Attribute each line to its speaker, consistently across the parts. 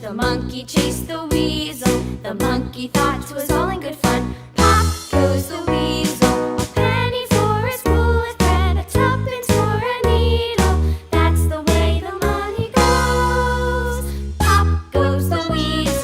Speaker 1: The monkey chased the weasel. The monkey thought 'twas all in good fun. Pop goes the weasel. A penny for a spool of thread, a tuppence for a needle. That's the way the money goes. Pop goes the weasel.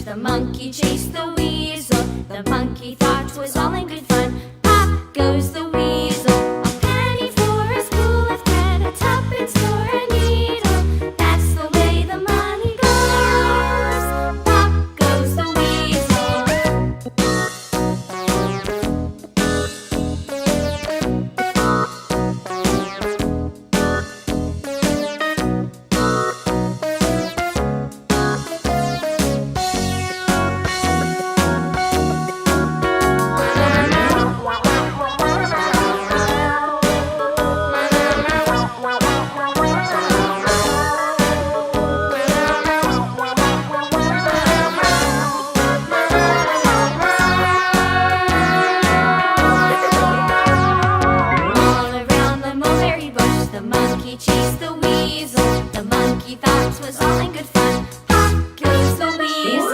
Speaker 1: The monkey chased the weasel. The monkey thought 'twas all in good fun. Pop goes the weasel. A penny for a spool of thread, a tuppence for a needle. That's the way the money goes. Pop goes the weasel. The monkey chased the weasel. The monkey thought 'twas all in good fun. Pop goes the weasel.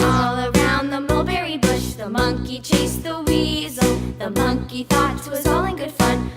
Speaker 1: All around the mulberry bush, the monkey chased the weasel. The monkey thought 'twas all in good fun.